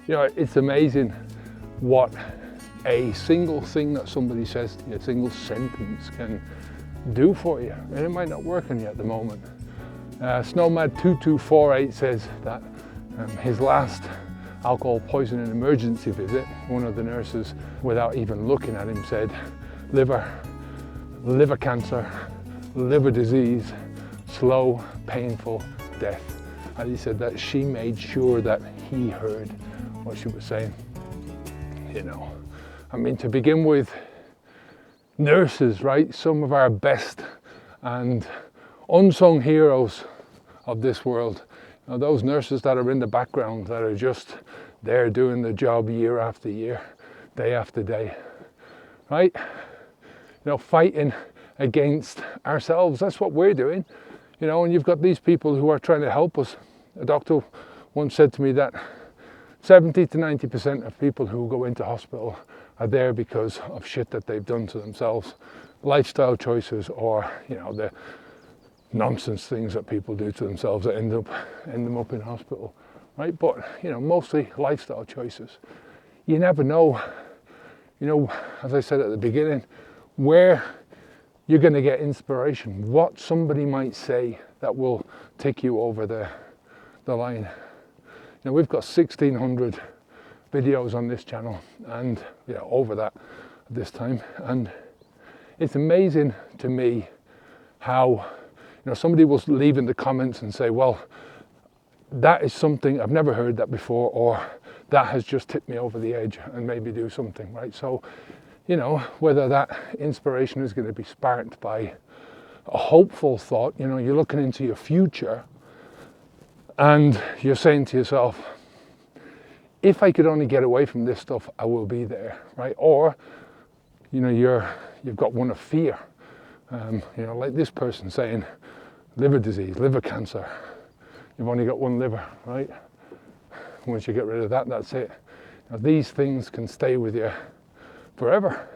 You know, it's amazing what a single thing that somebody says to you, a single sentence can do for you. And it might not work on you at the moment. Snowmad2248 says that his last alcohol poisoning emergency visit, one of the nurses, without even looking at him, said liver cancer, liver disease, slow, painful death. And he said that she made sure that he heard what she was saying. You know, I mean, to begin with, nurses, right? Some of our best and unsung heroes of this world. You know, those nurses that are in the background, that are just there doing the job year after year, day after day, right? You know, fighting against ourselves. That's what we're doing. You know, and you've got these people who are trying to help us. A doctor once said to me that 70 to 90% of people who go into hospital are there because of shit that they've done to themselves, lifestyle choices, or, you know, the nonsense things that people do to themselves that end them up in hospital, right? But, you know, mostly lifestyle choices. You never know, you know, as I said at the beginning, where you're going to get inspiration, what somebody might say that will take you over the line. You know, we've got 1,600 videos on this channel, and you know, over that at this time, and it's amazing to me how, you know, somebody will leave in the comments and say, well, that is something I've never heard that before, or that has just tipped me over the edge, and maybe do something, right? So, you know, whether that inspiration is going to be sparked by a hopeful thought, you know, you're looking into your future and you're saying to yourself, if I could only get away from this stuff, I will be there, right? Or, you know, you've got one of fear, you know, like this person saying liver disease, liver cancer. You've only got one liver, right? Once you get rid of that, that's it. Now, these things can stay with you forever.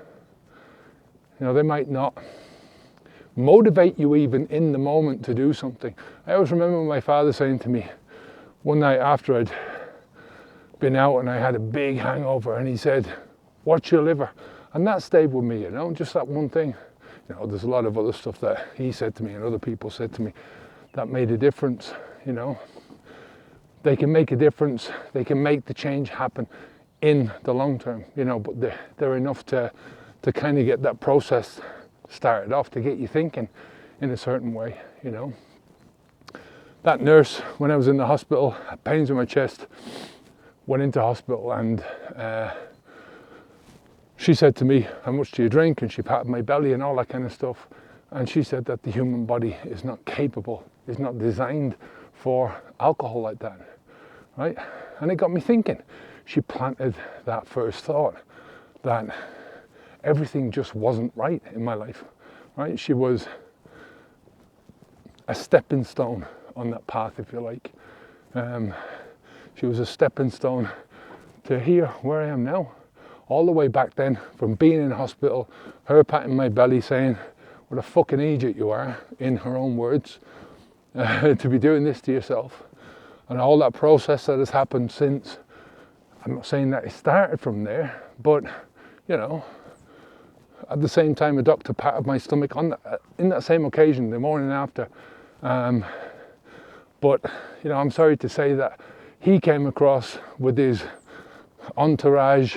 You know, they might not motivate you even in the moment to do something. I always remember my father saying to me one night after I'd been out and I had a big hangover, and he said, watch your liver. And that stayed with me, you know, just that one thing. You know, there's a lot of other stuff that he said to me and other people said to me that made a difference, you know. They can make a difference, they can make the change happen in the long term, you know, but they're enough to kind of get that process started off, to get you thinking in a certain way, you know. That nurse, when I was in the hospital, had pains in my chest, went into hospital, and she said to me, how much do you drink? And she patted my belly and all that kind of stuff. And she said that the human body is not capable, is not designed for alcohol like that, right? And it got me thinking. She planted that first thought that everything just wasn't right in my life, right? She was a stepping stone on that path, if you like. She was a stepping stone to here, where I am now. All the way back then, from being in hospital, her patting my belly saying, what a fucking idiot you are, in her own words, to be doing this to yourself. And all that process that has happened since. I'm not saying that it started from there, but, you know, at the same time, a doctor patted my stomach in that same occasion, the morning after. But, you know, I'm sorry to say that he came across with his entourage,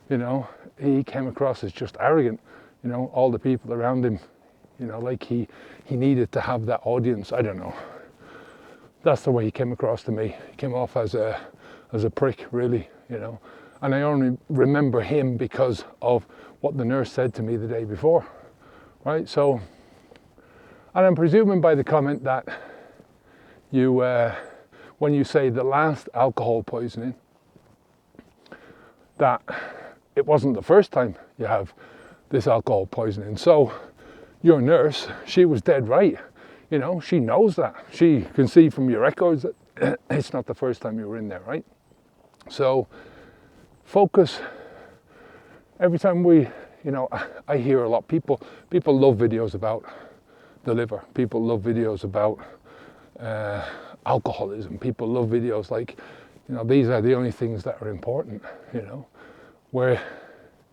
you know, he came across as just arrogant, you know, all the people around him, you know, like he needed to have that audience. I don't know. That's the way he came across to me. He came off as a prick, really, you know. And I only remember him because of what the nurse said to me the day before, right? So, and I'm presuming by the comment that you, when you say the last alcohol poisoning, that it wasn't the first time you have this alcohol poisoning. So your nurse, she was dead right. You know, she knows that. She can see from your records that it's not the first time you were in there, right? So focus. Every time we, you know, I hear a lot, people love videos about the liver. People love videos about alcoholism. People love videos like, These are the only things that are important. Where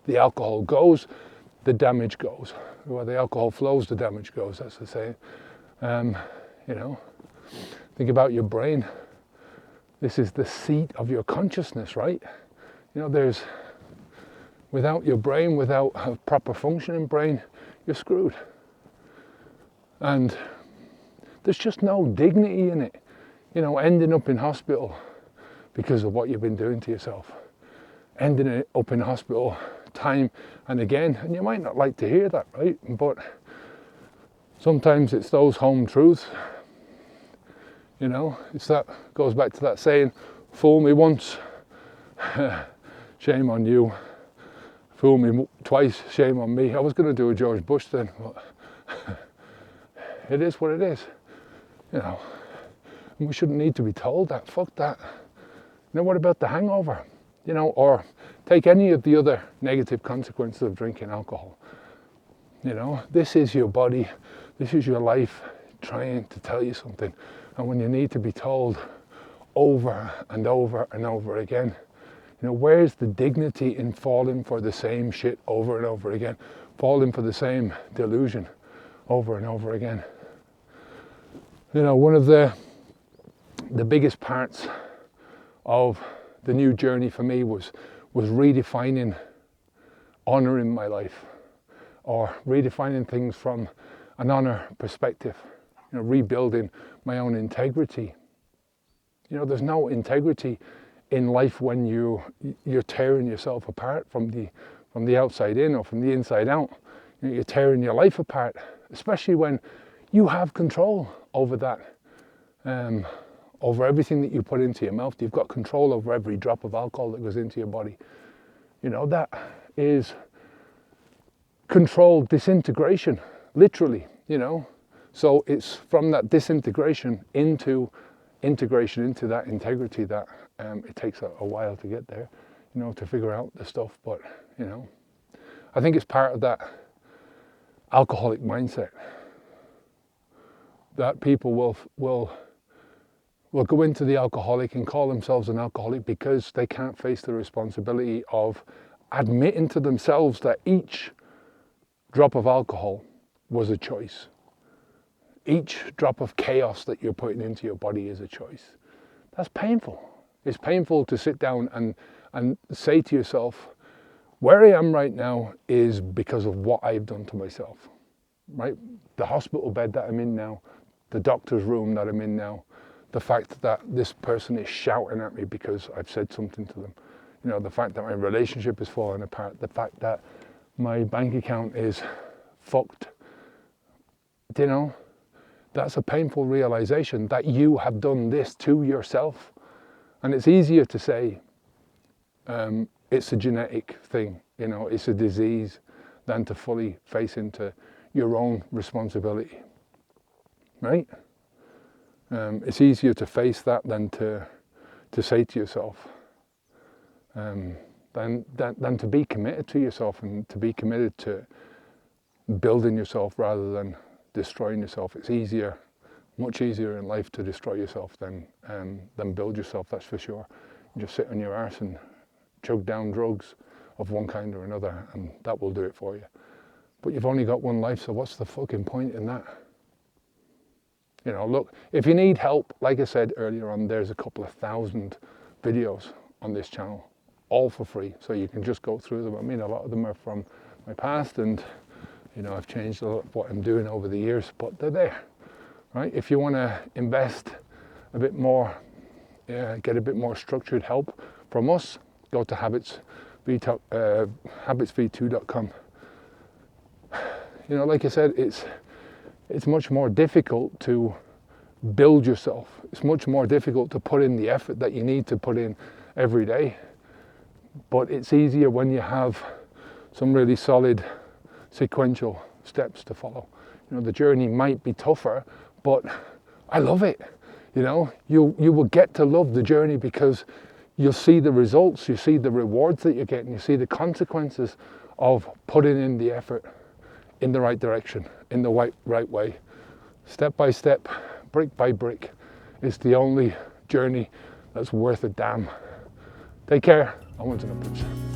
the alcohol goes, the damage goes. Where the alcohol flows, the damage goes. That's the saying. Think about your brain. This is the seat of your consciousness, right? Without your brain, without a proper functioning brain, you're screwed. And there's just no dignity in it, ending up in hospital because of what you've been doing to yourself. Ending up in hospital time and again, and you might not like to hear that, right? But sometimes it's those home truths. Goes back to that saying, fool me once, shame on you. Fool me twice, shame on me. I was going to do a George Bush then, but it is what it is. And we shouldn't need to be told that. Fuck that. What about the hangover? Or take any of the other negative consequences of drinking alcohol. This is your body, this is your life trying to tell you something. And when you need to be told over and over and over again, where's the dignity in falling for the same shit over and over again? Falling for the same delusion over and over again. One of the biggest parts of the new journey for me was redefining, honoring my life, or redefining things from an honor perspective, rebuilding my own integrity. There's no integrity in life when you're tearing yourself apart from the outside in or from the inside out. You're tearing your life apart, especially when you have control over that, over everything that you put into your mouth. You've got control over every drop of alcohol that goes into your body. That is controlled disintegration, literally, So it's from that disintegration into integration, into that integrity that it takes a while to get there, to figure out the stuff. But, I think it's part of that alcoholic mindset that people will go into the alcoholic and call themselves an alcoholic because they can't face the responsibility of admitting to themselves that each drop of alcohol was a choice. Each drop of chaos that you're putting into your body is a choice. That's painful. It's painful to sit down and say to yourself, where I am right now is because of what I've done to myself, right? The hospital bed that I'm in now, the doctor's room that I'm in now, the fact that this person is shouting at me because I've said something to them, the fact that my relationship is falling apart, the fact that my bank account is fucked, that's a painful realization that you have done this to yourself. And it's easier to say it's a genetic thing, it's a disease, than to fully face into your own responsibility, right? It's easier to face that than to say to yourself, than to be committed to yourself and to be committed to building yourself rather than destroying yourself. It's easier, much easier in life to destroy yourself than build yourself, that's for sure. You just sit on your arse and chug down drugs of one kind or another, and that will do it for you. But you've only got one life, so what's the fucking point in that? Look, if you need help, like I said earlier on, there's a couple of 1,000 videos on this channel, all for free, so you can just go through them. I mean, a lot of them are from my past, and I've changed a lot of what I'm doing over the years, but they're there, right? If you want to invest a bit more, get a bit more structured help from us, go to habitsv2.com. Like I said, it's much more difficult to build yourself. It's much more difficult to put in the effort that you need to put in every day. But it's easier when you have some really solid sequential steps to follow. The journey might be tougher, but I love it. You will get to love the journey because you'll see the results, you see the rewards that you're getting, you see the consequences of putting in the effort in the right direction, in the right way. Step by step, brick by brick, is the only journey that's worth a damn. Take care, onwards and upwards.